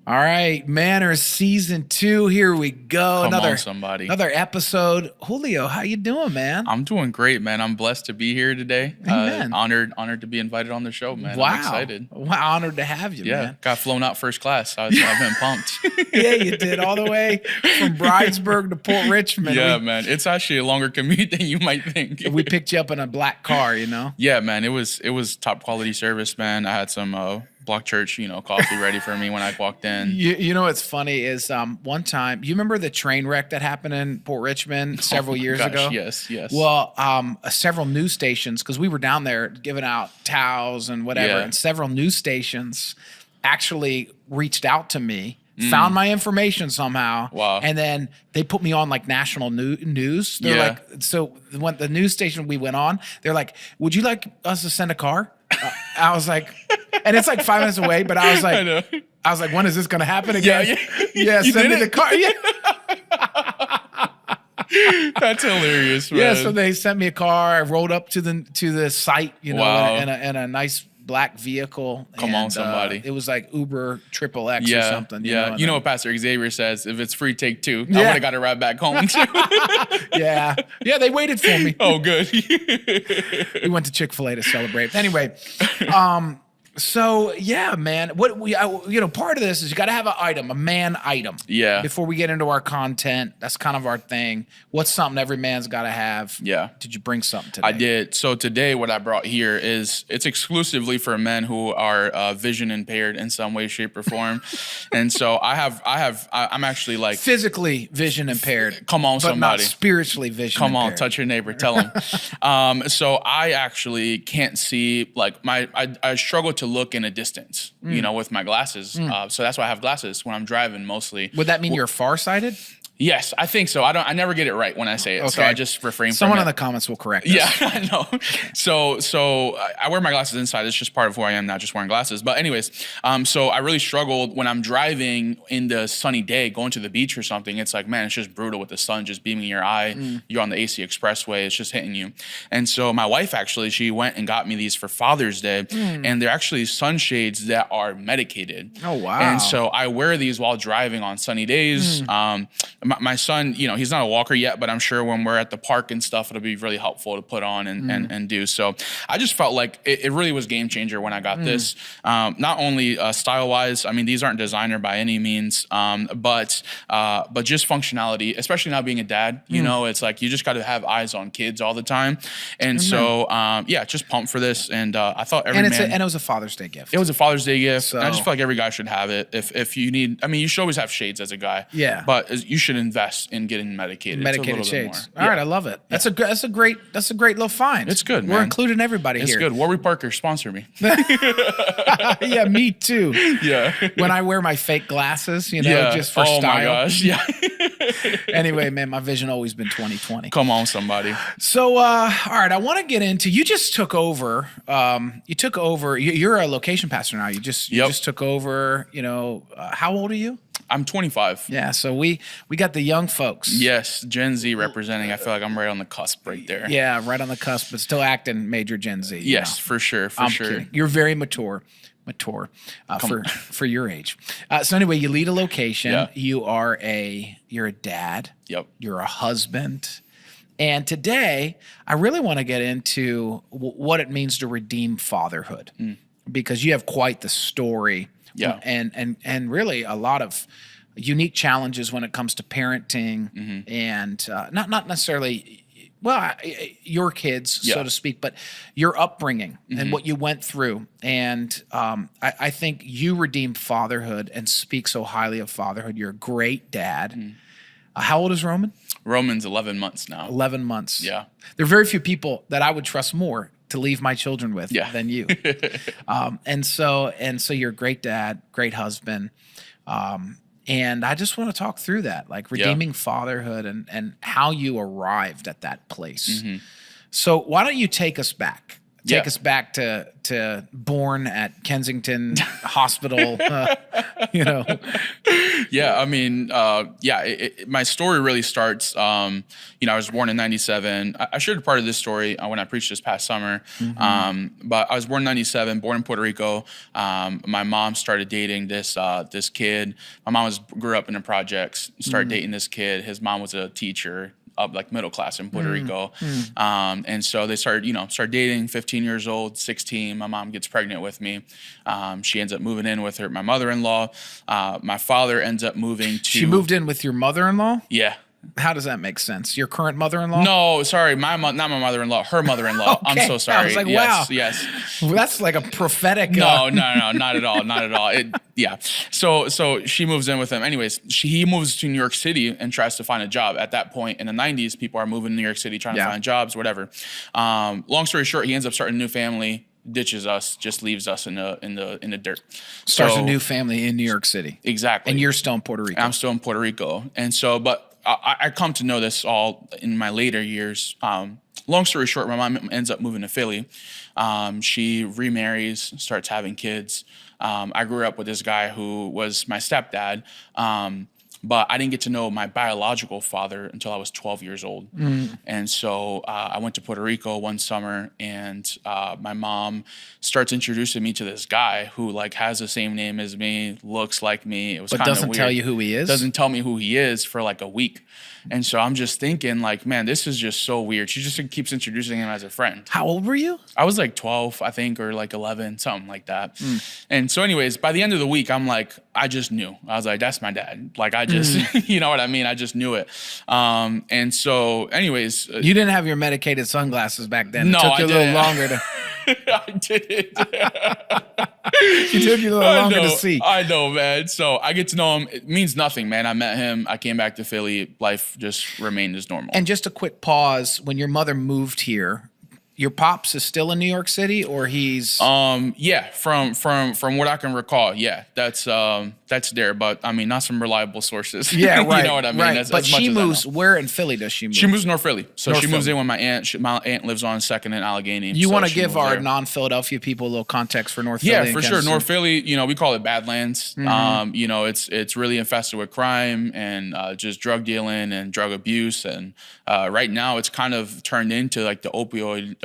All right, Manners season 2. Here we go. Come on, somebody. Another episode. Julio, how you doing, man? I'm doing great, man. I'm blessed to be here today. Amen. Honored to be invited on the show, man. Wow. I'm excited. Wow, honored to have you, man. Got flown out first class. I've been pumped. Yeah, you did, all the way from Bridesburg to Port Richmond. Yeah, man. It's actually a longer commute than you might think. We picked you up in a black car, you know? Yeah, man. It was top quality service, man. I had some Block Church, coffee ready for me when I walked in. You know what's funny is one time, you remember the train wreck that happened in Port Richmond several years ago? Yes. Well, several news stations, because we were down there giving out towels and whatever, and several news stations actually reached out to me, found my information somehow, and then they put me on like national news. They're like, so when the news station we went on, they're like, would you like us to send a car? I was like, and it's like 5 minutes away, but I was like, when is this going to happen again? Yeah, send me the car. Yeah. That's hilarious, man. Yeah, so they sent me a car. I rolled up to the site, in a nice black vehicle. Come on, somebody. It was like Uber XXX or something. You know what Pastor Xavier says? If it's free, take two. I would have got to ride back home too. Yeah, they waited for me. Oh, good. We went to Chick-fil-A to celebrate. Anyway, so yeah, man. Part of this is you got to have a man item. Yeah. Before we get into our content, that's kind of our thing. What's something every man's got to have? Yeah. Did you bring something today? I did. So today, what I brought here is it's exclusively for men who are vision impaired in some way, shape, or form. And so I'm actually like physically vision impaired. Come on, but somebody. Not spiritually vision Come impaired. on, touch your neighbor. Tell him. So I actually can't see. Like I struggle to look in a distance, with my glasses. So that's why I have glasses when I'm driving mostly. Would that mean you're farsighted? Yes, I think so. I never get it right when I say it, okay. So I just refrain from it. Someone in the comments will correct us. Yeah, I know. So I wear my glasses inside. It's just part of who I am, not just wearing glasses. But anyways, so I really struggled when I'm driving in the sunny day, going to the beach or something. It's like, man, it's just brutal with the sun just beaming in your eye. You're on the AC Expressway. It's just hitting you. And so my wife actually, she went and got me these for Father's Day. And they're actually sunshades that are medicated. Oh, wow. And so I wear these while driving on sunny days. My son, he's not a walker yet, but I'm sure when we're at the park and stuff, it'll be really helpful to put on and do. So I just felt like it really was game changer when I got this. Not only style-wise, I mean, these aren't designer by any means, but just functionality, especially now being a dad, it's like you just got to have eyes on kids all the time. And so, just pumped for this. And I thought and it was a Father's Day gift. It was a Father's Day gift. So. And I just feel like every guy should have it. If you need, I mean, you should always have shades as a guy. Yeah. But you should invest in getting medicated. Medicated shades. All right, I love it. That's a great little find. It's good, man. We're including everybody here. It's good. Warby Parker, sponsor me. Yeah, me too. Yeah. When I wear my fake glasses, just for style. Oh my gosh. Yeah. Anyway, man, my vision always been 20/20. Come on, somebody. So, all right, I want to get into. You just took over. You're a location pastor now. You just took over. How old are you? I'm 25. Yeah, so we got the young folks. Yes, Gen Z representing. I feel like I'm right on the cusp right there. Yeah, right on the cusp, but still acting major Gen Z. Yes, for sure. I'm kidding. You're very mature for your age. So anyway, you lead a location. Yeah. You're a dad. Yep. You're a husband. And today, I really want to get into what it means to redeem fatherhood, because you have quite the story. Yeah. And really a lot of unique challenges when it comes to parenting and not necessarily, your kids, so to speak, but your upbringing and what you went through. And I think you redeemed fatherhood and speak so highly of fatherhood. You're a great dad. How old is Roman? Roman's 11 months now. 11 months. Yeah. There are very few people that I would trust more to leave my children with than you. And so you're a great dad, great husband. And I just want to talk through that, like redeeming fatherhood and how you arrived at that place. So why don't you take us back? Take us back to born at Kensington Hospital, Yeah, I mean, my story really starts, I was born in 97. I shared part of this story when I preached this past summer, but I was born in 97, born in Puerto Rico. My mom started dating this kid. My mom grew up in the projects, started dating this kid. His mom was a teacher, up like middle class in Puerto Rico. And so they started dating, 15 years old, 16. My mom gets pregnant with me. She ends up moving in with my mother-in-law. My father ends up moving to... She moved in with your mother-in-law? Yeah. How does that make sense? Your current mother-in-law? No, sorry, not my mother-in-law, her mother-in-law. Okay. I'm so sorry. I was like, yes, wow. Yes. Well, that's like a prophetic... No, not at all, not at all. So she moves in with him. Anyways, he moves to New York City and tries to find a job. At that point in the 90s, people are moving to New York City trying to find jobs, whatever. Long story short, he ends up starting a new family, ditches us, just leaves us in the dirt. Starts a new family in New York City. Exactly. And you're still in Puerto Rico. I'm still in Puerto Rico. And so, but I come to know this all in my later years. Long story short, my mom ends up moving to Philly. She remarries, starts having kids. I grew up with this guy who was my stepdad, but I didn't get to know my biological father until I was 12 years old. And so I went to Puerto Rico one summer, and my mom starts introducing me to this guy who like has the same name as me, looks like me. It was kind of weird. But doesn't tell you who he is? Doesn't tell me who he is for like a week. And so I'm just thinking like, man, this is just so weird. She just keeps introducing him as a friend. How old were you? I was like 12, I think, or like 11, something like that. And so anyways, by the end of the week, I'm like, I just knew. I was like, that's my dad. Like I just, you know what I mean? I just knew it. And so anyways. You didn't have your medicated sunglasses back then. No, It took you I a little didn't. longer to... I didn't. It took you a little longer to see. I know, man. So I get to know him. It means nothing, man. I met him. I came back to Philly. Life just remained as normal. And just a quick pause. When your mother moved here, your pops is still in New York City, or he's... Yeah, from what I can recall, yeah, that's there. But I mean, not some reliable sources. Yeah, right. You know what I mean? Right. As But much she as I moves... know. Where in Philly does she move? She moves to North Philly. So North she moves Philly. in when my aunt lives on 2nd in Allegheny. You so want to she give moves our there. non-Philadelphia people a little context for North Philly? Yeah, and for sure. Kansas City? North Philly, we call it Badlands. It's really infested with crime and just drug dealing and drug abuse. And right now it's kind of turned into like the opioid,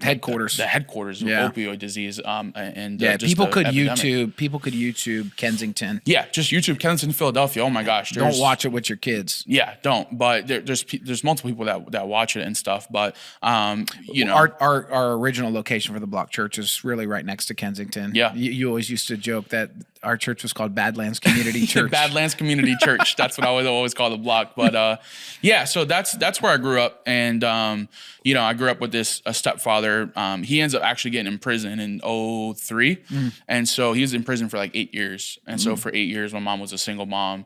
headquarters. The headquarters of opioid disease. Just people could epidemic. YouTube Kensington. Yeah, just YouTube Kensington, Philadelphia. Oh my gosh. Don't watch it with your kids. Yeah, don't. But there's multiple people that watch it and stuff. But our original location for the block church is really right next to Kensington. Yeah. You always used to joke that our church was called Badlands Community Church. Badlands Community Church. That's what I would always call the block. But so that's where I grew up. And I grew up with a stepfather. He ends up actually getting in prison in 2003. And so he was in prison for like 8 years. And so for 8 years, my mom was a single mom,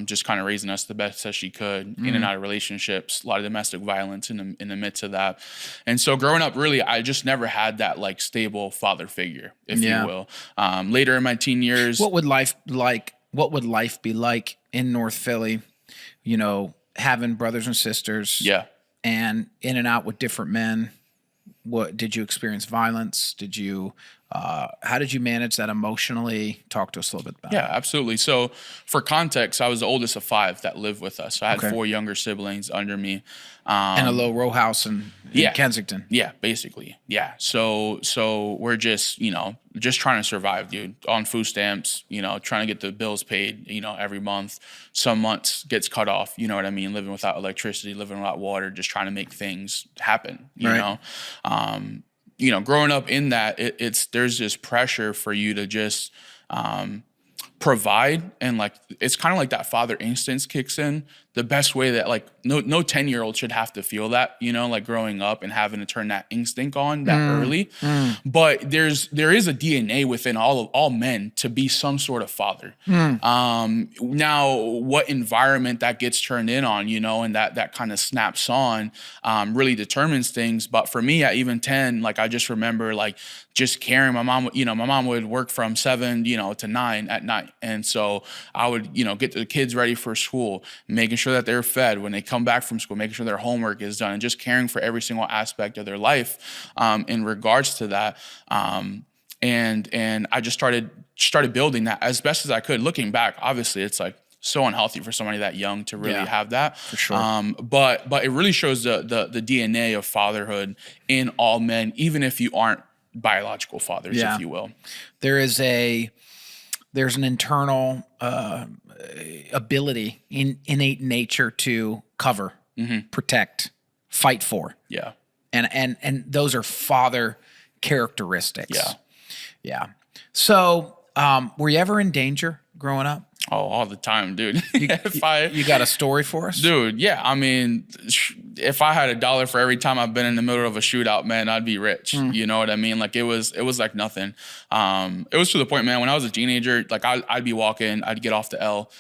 just kind of raising us the best as she could, in and out of relationships, a lot of domestic violence in the midst of that. And so growing up, really, I just never had that like stable father figure, if you will. Later in my teen years. What would life be like in North Philly? Having brothers and sisters. Yeah. And in and out with different men. What did you experience? Violence? Did you? How did you manage that emotionally? Talk to us a little bit about it. Yeah, absolutely. So for context, I was the oldest of 5 that lived with us. So I had 4 younger siblings under me. And a little row house in Kensington. Yeah, basically. Yeah. So we're just, just trying to survive, dude, on food stamps, trying to get the bills paid, every month. Some months gets cut off, you know what I mean? Living without electricity, living without water, just trying to make things happen, you know? Growing up in that, there's this pressure for you to just provide, and like it's kind of like that father instinct kicks in the best way that like no 10-year-old should have to feel that, like growing up and having to turn that instinct on that early. But there is a DNA within all men to be some sort of father. Now what environment that gets turned in on, and that kind of snaps on really determines things. But for me at even 10, like I just remember like just caring. My mom would work from 7, to 9 at night. And so I would, get the kids ready for school, making sure that they're fed when they come back from school, making sure their homework is done, and just caring for every single aspect of their life in regards to that. And I just started building that as best as I could. Looking back, obviously it's like so unhealthy for somebody that young to really have that. For sure. But it really shows the DNA of fatherhood in all men, even if you aren't biological fathers, if you will. There's an internal ability in innate nature to cover, protect, fight for. Yeah. And those are father characteristics. Yeah. Yeah. So, were you ever in danger growing up? Oh, all the time, dude. You got a story for us? Dude, yeah. I mean, if I had $1 for every time I've been in the middle of a shootout, man, I'd be rich. You know what I mean? Like it was like nothing. It was to the point, man, when I was a teenager, like I'd be walking, I'd get off the L,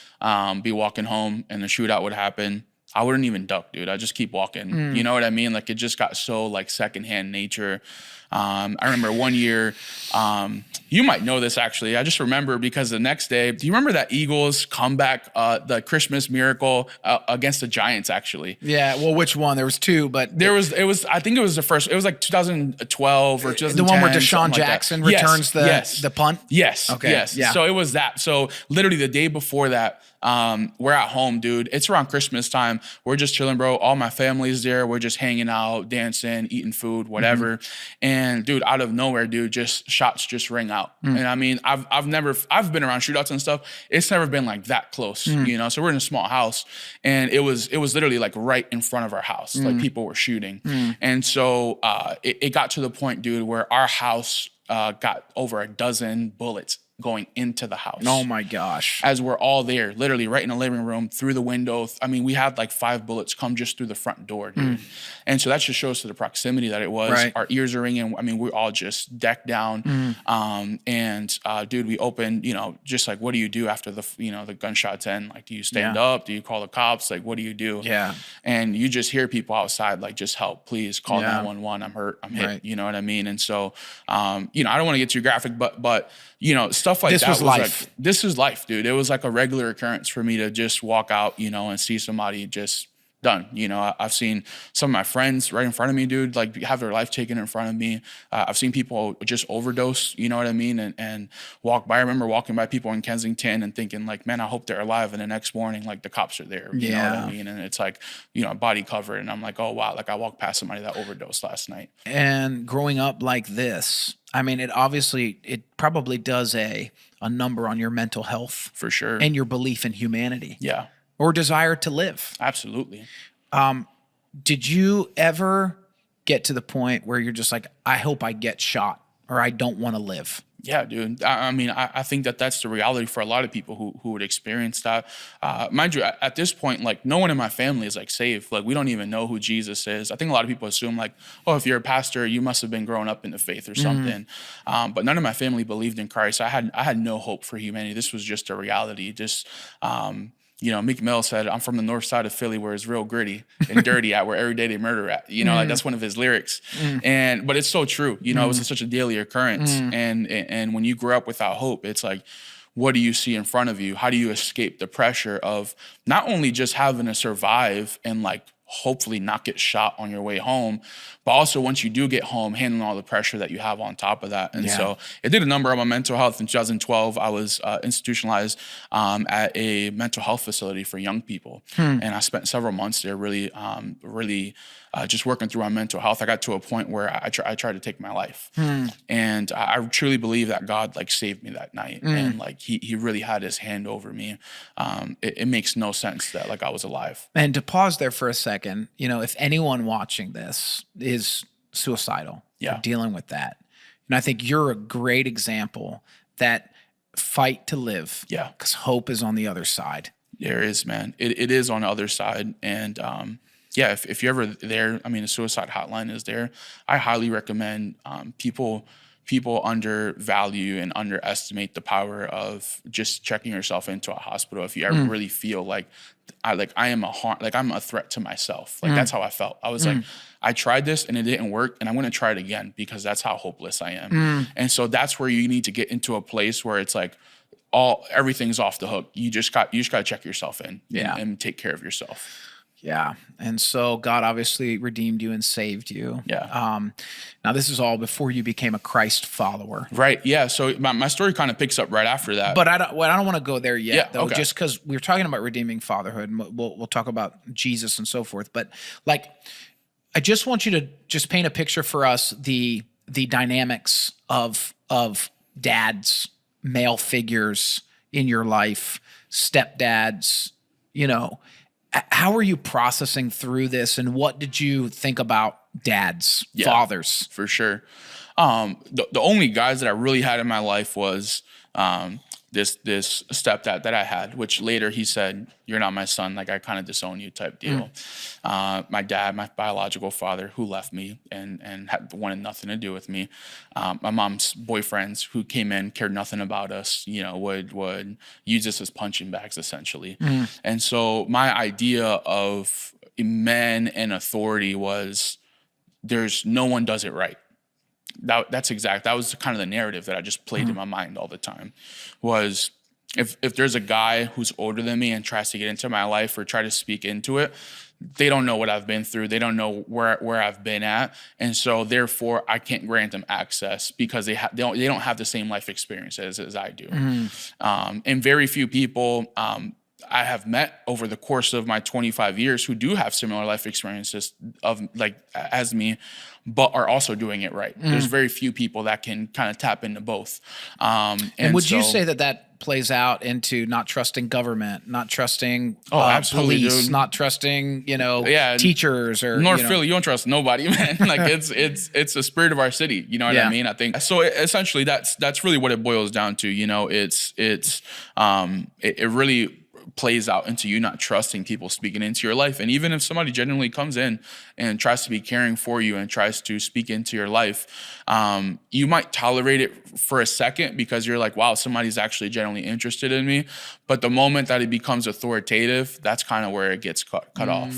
be walking home, and the shootout would happen. I wouldn't even duck, dude. I'd just keep walking. You know what I mean? Like it just got so like secondhand nature. I remember one year, you might know this actually. I just remember because the next day, do you remember that Eagles comeback, the Christmas miracle against the Giants actually? Yeah. Well, which one? There was two, but I think it was the first, it was like 2012 or 2010. The one where Deshaun Jackson returns the punt? Yes. Okay. Yes. Yeah. So it was that. So literally the day before that, we're at home, dude. It's around Christmas time. We're just chilling, bro. All my family's there. We're just hanging out, dancing, eating food, whatever. And dude, out of nowhere, dude, just shots just ring out. And I mean, I've been around shootouts and stuff. It's never been like that close, you know? So we're in a small house and it was literally like right in front of our house. Like people were shooting. And so, it got to the point, dude, where our house, got over a dozen bullets going into the house. Oh my gosh. As we're all there, literally right in the living room, through the window. I mean, we had like 5 bullets come just through the front door, dude. And so that just shows to the proximity that it was. Right. Our ears are ringing. I mean, we're all just decked down. Dude, we opened, you know, just like, what do you do after the gunshots end? Like, do you stand up? Do you call the cops? Like, what do you do? Yeah. And you just hear people outside, like, just help, please call 911. I'm hurt. I'm hit. You know what I mean? And so, you know, I don't want to get too graphic, but you know, stuff like this that was life. Like, this is life, dude. It was like a regular occurrence for me to just walk out, you know, and see somebody just done. You know, I've seen some of my friends right in front of me, dude, like have their life taken in front of me. I've seen people just overdose, you know what I mean? And walk by. I remember walking by people in Kensington and thinking like, man, I hope they're alive. And the next morning, like the cops are there, you know what I mean? And it's like, you know, body covered. And I'm like, oh, wow. Like I walked past somebody that overdosed last night. And growing up like this, I mean, it probably does a number on your mental health. For sure. And your belief in humanity. Yeah. Or desire to live. Absolutely. Did you ever get to the point where you're just like, I hope I get shot or I don't want to live? Yeah, dude. I mean, I think that's the reality for a lot of people who would experience that. Mind you, at this point, like no one in my family is like saved. Like we don't even know who Jesus is. I think a lot of people assume like, oh, if you're a pastor, you must have been growing up in the faith or something. But none of my family believed in Christ. I had no hope for humanity. This was just a reality. Just, you know, Meek Mill said, I'm from the north side of Philly where it's real gritty and dirty at where every day they murder at. You know, like that's one of his lyrics. But it's so true. You know, it was such a daily occurrence. And when you grow up without hope, it's like, what do you see in front of you? How do you escape the pressure of not only just having to survive and like hopefully not get shot on your way home, but also once you do get home, handling all the pressure that you have on top of that. And so it did a number on my mental health. In 2012, I was institutionalized at a mental health facility for young people. And I spent several months there really just working through my mental health. I got to a point where I tried to take my life. And I truly believe that God like saved me that night. And like he really had his hand over me. It makes no sense that like I was alive. And to pause there for a second, you know, if anyone watching this is suicidal, or dealing with that, and I think you're a great example that fight to live. Yeah. Because hope is on the other side. There is, man. It is on the other side. And yeah, if you're ever there, I mean, the suicide hotline is there. I highly recommend people undervalue and underestimate the power of just checking yourself into a hospital. If you ever really feel like I'm a threat to myself. Like that's how I felt. I was like, I tried this and it didn't work and I'm going to try it again because that's how hopeless I am. And so that's where you need to get into a place where it's like everything's off the hook. You just got to check yourself in and take care of yourself. Yeah. And so God obviously redeemed you and saved you. Yeah. Now this is all before you became a Christ follower. Right. Yeah. So my story kind of picks up right after that. But I don't want to go there yet, Yeah, though, okay. just because we're talking about redeeming fatherhood, and we'll talk about Jesus and so forth. But like, I just want you to just paint a picture for us the dynamics of dads, male figures in your life, stepdads. How are you processing through this, and what did you think about dads, fathers? For sure. The only guys that I really had in my life was this stepdad that I had, which later he said, "You're not my son. Like, I kind of disown you," type deal. My dad, my biological father, who left me and wanted nothing to do with me. My mom's boyfriends who came in, cared nothing about us. Would use us as punching bags essentially. And so my idea of men and authority was, there's no one does it right. That was kind of the narrative that I just played in my mind all the time. Was if there's a guy who's older than me and tries to get into my life or try to speak into it, they don't know what I've been through. They don't know where I've been at, and so therefore I can't grant them access because they don't have the same life experience as I do. And very few people I have met over the course of my 25 years who do have similar life experiences as me, but are also doing it right. There's very few people that can kind of tap into both. And would you say that plays out into not trusting government, not trusting police, dude. not trusting, teachers or North Philly, you don't trust nobody, man. Like it's the spirit of our city. You know what I mean? I think so. Essentially, that's really what it boils down to. It really plays out into you not trusting people speaking into your life. And even if somebody genuinely comes in and tries to be caring for you and tries to speak into your life, you might tolerate it for a second because you're like, wow, somebody's actually genuinely interested in me. But the moment that it becomes authoritative, that's kind of where it gets cut off.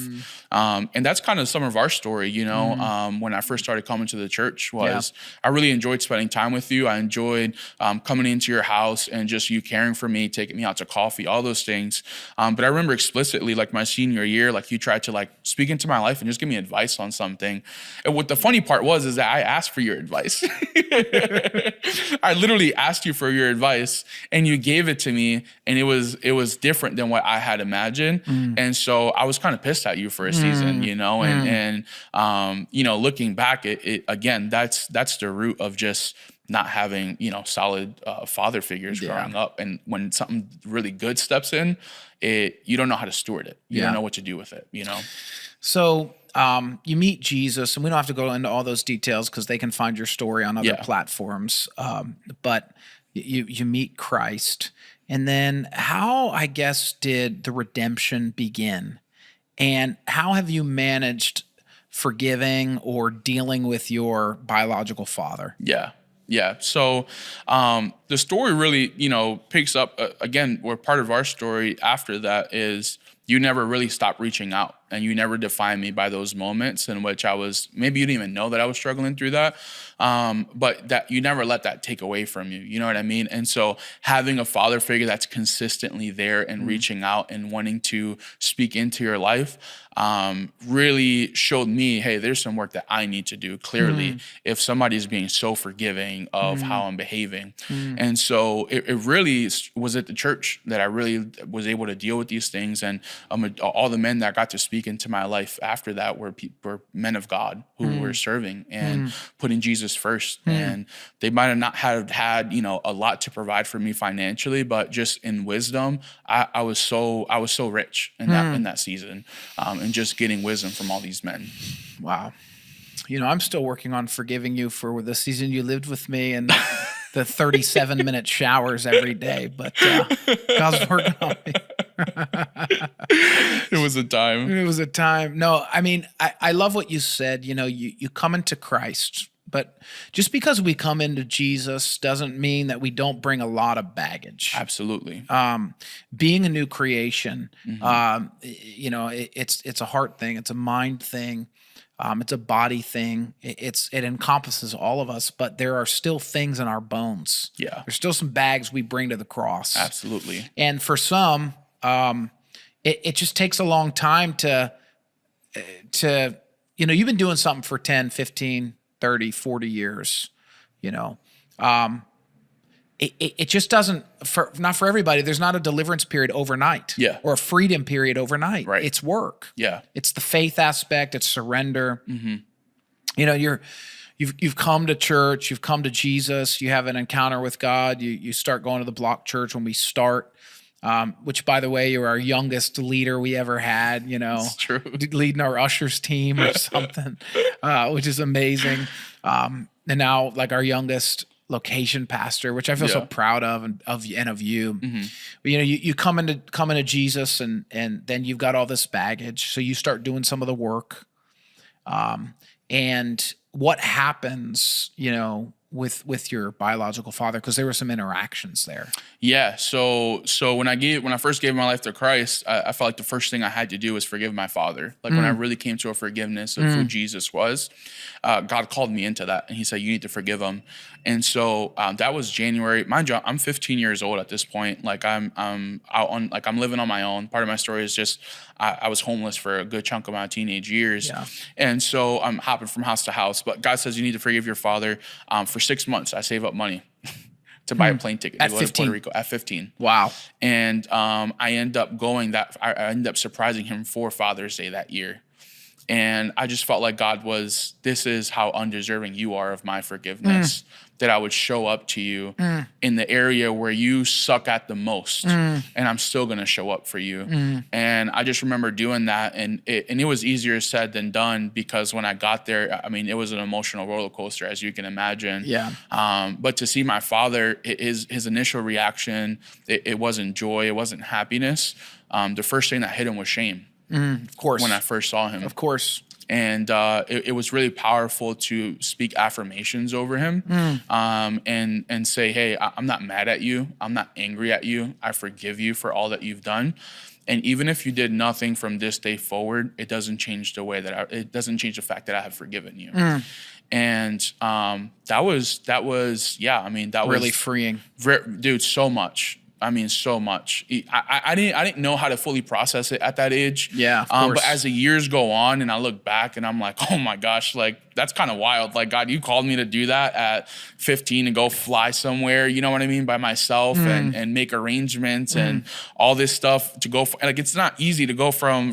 And that's kind of some of our story, when I first started coming to the church was I really enjoyed spending time with you. I enjoyed coming into your house and just you caring for me, taking me out to coffee, all those things. But I remember explicitly, like my senior year, like you tried to speak into my life and just give me advice on something. And what the funny part is that I asked for your advice. I literally asked you for your advice and you gave it to me, and it was different than what I had imagined. And so I was kind of pissed at you for a season, and looking back, it again, that's the root of just not having, solid father figures growing up. And when something really good steps in, you don't know how to steward it. You don't know what to do with it, So you meet Jesus, and we don't have to go into all those details because they can find your story on other platforms. But you meet Christ. And then how, I guess, did the redemption begin? And how have you managed forgiving or dealing with your biological father? Yeah. So the story really, picks up again, where part of our story after that is you never really stopped reaching out, and you never defined me by those moments in which maybe you didn't even know that I was struggling through that. But that you never let that take away from you. You know what I mean? And so having a father figure that's consistently there and reaching out and wanting to speak into your life really showed me, hey, there's some work that I need to do clearly if somebody's being so forgiving of how I'm behaving. And so it really was at the church that I really was able to deal with these things. And all the men that got to speak into my life after that were men of God who were serving and putting Jesus first. And they might have not had a lot to provide for me financially, but just in wisdom, I was so rich in that season, and just getting wisdom from all these men. Wow. I'm still working on forgiving you for the season you lived with me and the 37-minute showers every day, but God's working on me. It was a time. No, I mean, I love what you said. You come into Christ, but just because we come into Jesus doesn't mean that we don't bring a lot of baggage. Absolutely. Being a new creation, it's a heart thing. It's a mind thing. It's a body thing. It encompasses all of us, but there are still things in our bones. Yeah. There's still some bags we bring to the cross. Absolutely. And for some, it just takes a long time to you've been doing something for 10, 15, 30, 40 years, it just doesn't, not for everybody. There's not a deliverance period overnight or a freedom period overnight. Right. It's work. Yeah. It's the faith aspect. It's surrender. You've come to church, you've come to Jesus, you have an encounter with God, you start going to the block church when we start, which, by the way, you're our youngest leader we ever had, It's true. Leading our ushers team or something, which is amazing. And now, like, our youngest location pastor, which I feel so proud of you. But, you come into Jesus, and then you've got all this baggage, so you start doing some of the work. And what happens, with your biological father? Because there were some interactions there. Yeah. So when I first gave my life to Christ, I felt like the first thing I had to do was forgive my father. Like when I really came to a forgiveness of who Jesus was, God called me into that, and He said, "You need to forgive him." And so that was January. Mind you, I'm 15 years old at this point. Like I'm out on, like I'm living on my own. Part of my story is just I was homeless for a good chunk of my teenage years, and so I'm hopping from house to house. But God says you need to forgive your father. For 6 months, I save up money to buy a plane ticket to go to Puerto Rico at 15. Wow. And I end up going I ended up surprising him for Father's Day that year. And I just felt like God was, this is how undeserving you are of my forgiveness, that I would show up to you in the area where you suck at the most, and I'm still going to show up for you. And I just remember doing that, and it was easier said than done, because when I got there, I mean, it was an emotional roller coaster, as you can imagine. Yeah. But to see my father, his initial reaction, it wasn't joy, it wasn't happiness. The first thing that hit him was shame. Of course. When I first saw him. Of course. And it was really powerful to speak affirmations over him, and say, "Hey, I'm not mad at you. I'm not angry at you. I forgive you for all that you've done. And even if you did nothing from this day forward, it doesn't change the way that it doesn't change the fact that I have forgiven you." And that was I mean, that was really freeing, dude. So much. I mean, so much. I didn't know how to fully process it at that age. Yeah, of course. But as the years go on, and I look back, and I'm like, oh my gosh, like that's kind of wild. Like, God, you called me to do that at 15 and go fly somewhere. You know what I mean? By myself, and make arrangements and all this stuff to go. Like, it's not easy to go from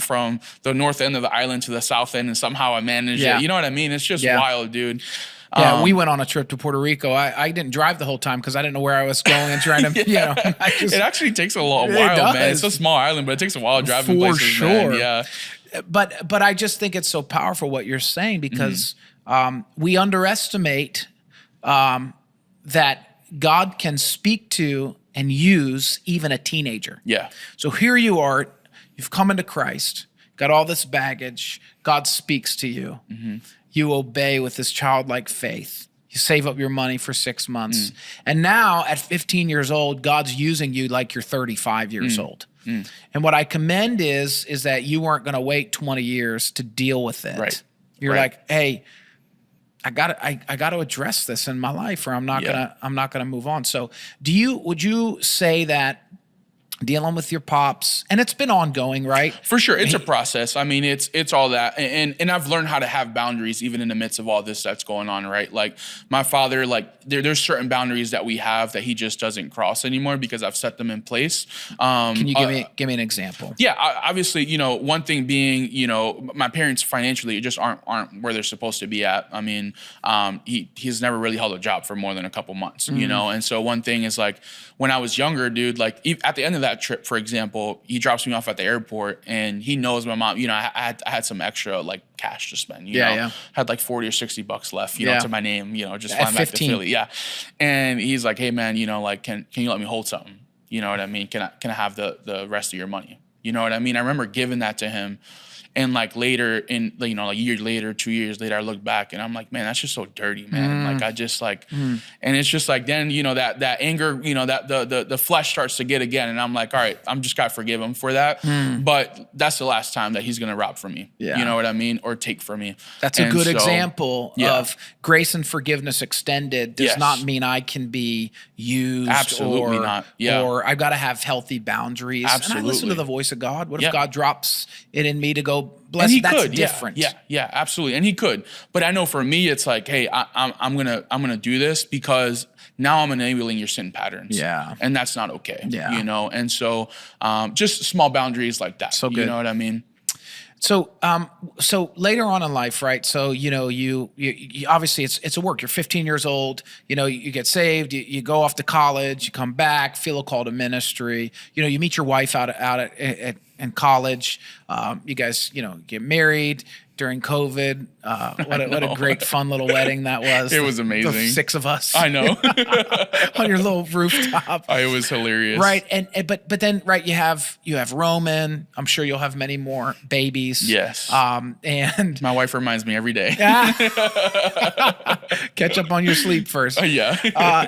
the north end of the island to the south end, and somehow I managed it. You know what I mean? It's just wild, dude. Yeah, we went on a trip to Puerto Rico. I didn't drive the whole time because I didn't know where I was going and trying to, it actually takes a while, man. It's a small island, but it takes a while driving places, sure. Man. Yeah. But I just think it's so powerful what you're saying, because we underestimate that God can speak to and use even a teenager. Yeah. So here you are, you've come into Christ, got all this baggage, God speaks to you. You obey with this childlike faith. You save up your money for 6 months. And now at 15 years old, God's using you like you're 35 years old. And what I commend is that you weren't going to wait 20 years to deal with it. Right. You're like, hey, I got to address this in my life, or I'm not gonna move on. So would you say that dealing with your pops, and it's been ongoing, right? For sure. It's a process. I mean, it's all that. And I've learned how to have boundaries even in the midst of all this that's going on, right? Like my father, like there's certain boundaries that we have that he just doesn't cross anymore because I've set them in place. Can you give me an example? Yeah, obviously, one thing being, my parents financially just aren't where they're supposed to be at. I mean, he's never really held a job for more than a couple months, And so one thing is, like, when I was younger, dude, like at the end of that trip, for example, he drops me off at the airport, and he knows my mom, I had some extra like cash to spend, you know, had like 40 or 60 bucks left, you know, to my name, just flying back to Philly. Yeah. And he's like, hey man, like, can you let me hold something? You know what I mean? Can I have the rest of your money? You know what I mean? I remember giving that to him. And like later like a year later, 2 years later, I look back and I'm like, man, that's just so dirty, man. Like I just like, and it's just like, then, that anger, that the flesh starts to get again. And I'm like, all right, I'm just got to forgive him for that. But that's the last time that he's going to rob from me. Yeah. You know what I mean? Or take from me. That's a good example of grace and forgiveness extended does not mean I can be used. Absolutely not. Yeah. Or I've got to have healthy boundaries. Absolutely. And I listen to the voice of God. What if God drops it in me to go go bless. And he That's could, different. Yeah, absolutely. And he could. But I know for me, it's like, hey, I'm gonna do this because now I'm enabling your sin patterns. Yeah. And that's not okay. Yeah. You know, and so just small boundaries like that. So good. You know what I mean? So, so later on in life, right? So, you obviously it's a work. You're 15 years old. You get saved. You go off to college. You come back. Feel a call to ministry. You meet your wife out in college. You guys, get married during COVID. What a great fun little wedding that was. It was amazing. The 6 of us. I know. On your little rooftop. It was hilarious. Right. But then right, you have Roman. I'm sure you'll have many more babies. Yes. And my wife reminds me every day. Catch up on your sleep first. Yeah.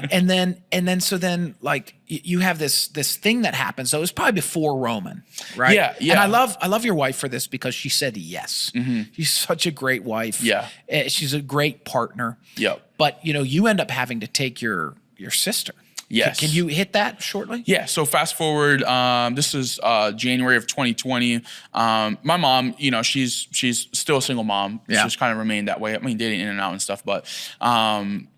And then so then like you have this thing that happens. So it was probably before Roman, right? Yeah. And I love your wife for this because she said yes. Mm-hmm. She's such a great wife. Yeah. She's a great partner. Yep. But you end up having to take your sister. Yes. Can you hit that shortly? Yeah. So fast forward, this is January of 2020. My mom, she's still a single mom. Yeah. She's kind of remained that way. I mean, dating in and out and stuff, but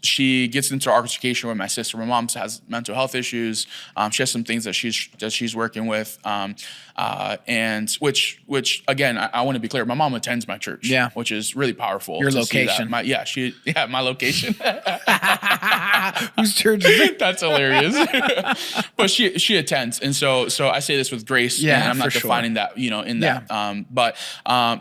she gets into altercation with my sister. My mom has mental health issues. She has some things that she's working with. And which again, I want to be clear. My mom attends my church. Yeah. Which is really pourpowerful. Your location. My location. Whose church is it? That's hilarious. But she attends, and so I say this with grace. Yeah, and I'm not for defining that, in that. Yeah. But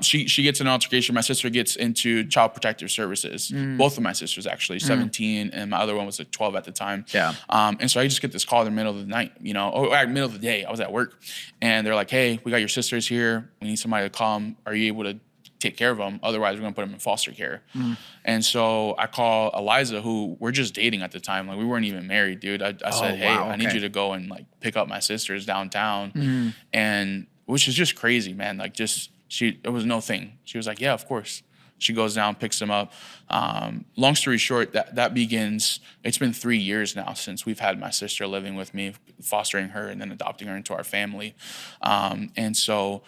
she gets an altercation. My sister gets into child protective services. Both of my sisters actually, 17, and my other one was like 12 at the time. Yeah. And so I just get this call in the middle of the night, or middle of the day. I was at work, and they're like, "Hey, we got your sisters here. We need somebody to come. Are you able to take care of them? Otherwise, we're gonna put them in foster care." And so I call Eliza, who we're just dating at the time. Like, we weren't even married, dude. I said, "Hey, wow, I need okay. you to go and like pick up my sisters downtown," and which is just crazy, man. Like, it was no thing. She was like, "Yeah, of course." She goes down, picks them up. Long story short, that begins. It's been 3 years now since we've had my sister living with me, fostering her and then adopting her into our family. And so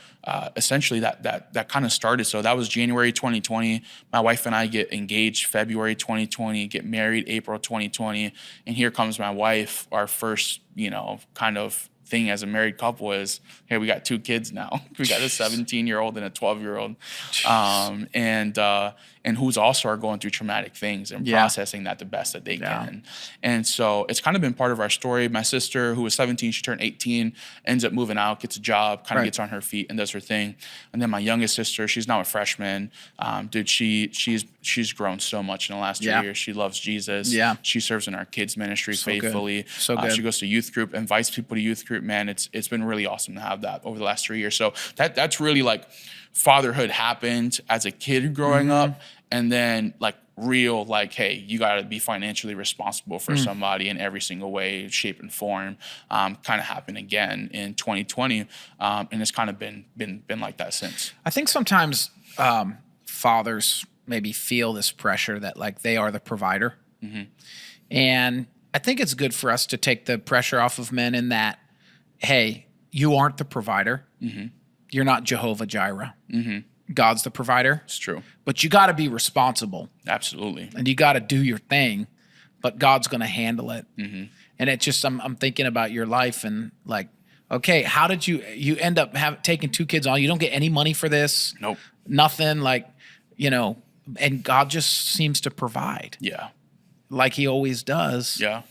essentially that kind of started. So that was January 2020. My wife and I get engaged February 2020, get married April 2020. And here comes my wife, our first, kind of thing as a married couple is, hey, we got 2 kids now. We got a 17-year-old and a 12-year-old, and who's also are going through traumatic things and processing that the best that they can. And so it's kind of been part of our story. My sister, who was 17, she turned 18, ends up moving out, gets a job, kind of gets on her feet and does her thing. And then my youngest sister, she's now a freshman. Dude, she's grown so much in the last 2 years. She loves Jesus. Yeah. She serves in our kids ministry faithfully. Good. So good. She goes to youth group, invites people to youth group. Man, it's been really awesome to have that over the last 3 years. So that's really like fatherhood happened as a kid growing up, and then like real like, hey, you got to be financially responsible for somebody in every single way, shape, and form. Kind of happened again in 2020, and it's kind of been like that since. I think sometimes fathers maybe feel this pressure that like they are the provider, and I think it's good for us to take the pressure off of men in that, hey, you aren't the provider. You're not Jehovah Jireh. God's the provider. It's true. But you got to be responsible. Absolutely. And you got to do your thing, but God's going to handle it. And it just, I'm thinking about your life and like, okay, how did you end up taking 2 kids on? You don't get any money for this. Nope. Nothing, like, and God just seems to provide. Yeah. Like he always does. Yeah.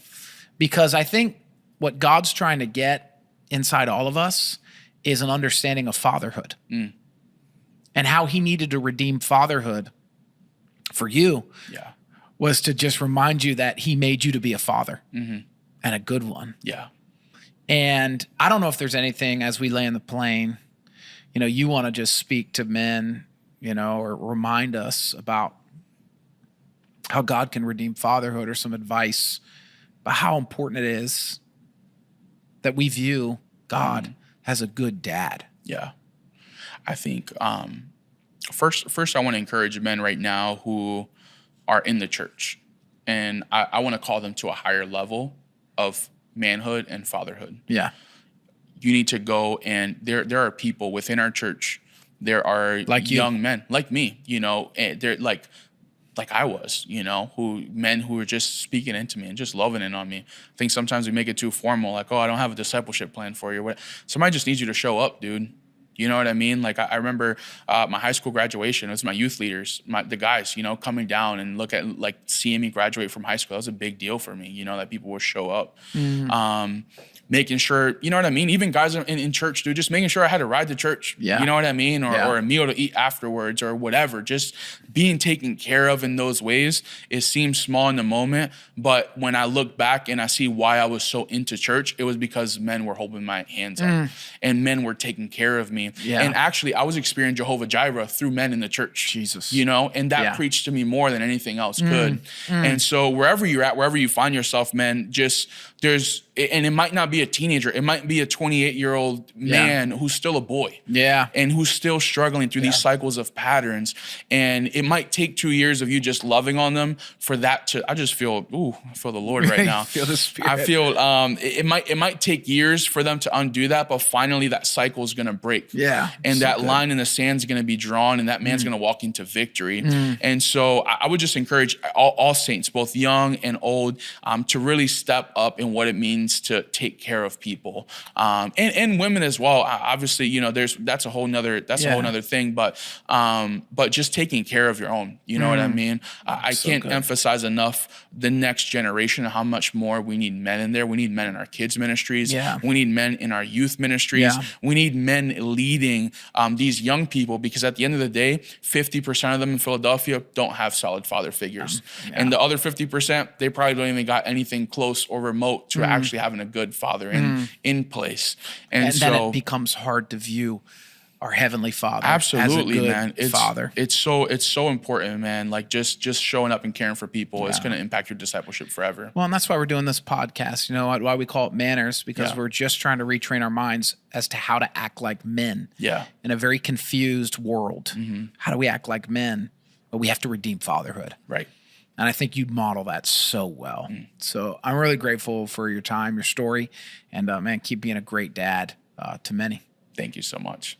Because I think what God's trying to get inside all of us is an understanding of fatherhood and how he needed to redeem fatherhood for you was to just remind you that he made you to be a father and a good one. Yeah. And I don't know if there's anything as we lay in the plane, you want to just speak to men, or remind us about how God can redeem fatherhood or some advice about how important it is that we view God as a good dad. Yeah. I think first I want to encourage men right now who are in the church, and I want to call them to a higher level of manhood and fatherhood. Yeah. You need to go, and there are people within our church there are Like you. young men like me, you know, and they're like I was, you know, men who were just speaking into me and just loving it on me. I think sometimes we make it too formal, like, oh, I don't have a discipleship plan for you. Somebody just needs you to show up, dude. You know what I mean? Like I remember my high school graduation. It was my youth leaders, the guys, you know, coming down and like seeing me graduate from high school. That was a big deal for me, you know, that people would show up. Making sure, you know what I mean? Even guys in church, dude, just making sure I had a ride to church. Yeah. You know what I mean? Or a meal to eat afterwards or whatever. Just being taken care of in those ways. It seems small in the moment, but when I look back and I see why I was so into church, it was because men were holding my hands up and men were taking care of me. Yeah. And actually, I was experiencing Jehovah Jireh through men in the church. Jesus. You know, and that preached to me more than anything else could. And so wherever you're at, wherever you find yourself, man, and it might not be a teenager. It might be a 28-year-old man who's still a boy. Yeah. And who's still struggling through these cycles of patterns. And it might take 2 years of you just loving on them for that to, I feel the Lord right now. Feel the Spirit. I feel it might take years for them to undo that, but finally that cycle is going to break. Yeah. And that line in the sand is going to be drawn and that man's going to walk into victory. And so I would just encourage all saints, both young and old, to really step up in what it means to take care of people, and women as well. Obviously, you know, that's a whole nother thing. But just taking care of your own, you know what I mean? I can't emphasize enough the next generation and how much more we need men in there. We need men in our kids' ministries. Yeah. We need men in our youth ministries. Yeah. We need men leading these young people, because at the end of the day, 50% of them in Philadelphia don't have solid father figures, and the other 50%, they probably don't even got anything close or remote to actually having a good father in place. And so then it becomes hard to view our Heavenly Father absolutely, as a good man. father. It's so important, man. Like just showing up and caring for people is going to impact your discipleship forever. Well, and that's why we're doing this podcast. You know why we call it Manners, because we're just trying to retrain our minds as to how to act like men. Yeah. In a very confused world. How do we act like men? But we have to redeem fatherhood. Right. And I think you model that so well. So I'm really grateful for your time, your story, and man, keep being a great dad to many. Thank you so much.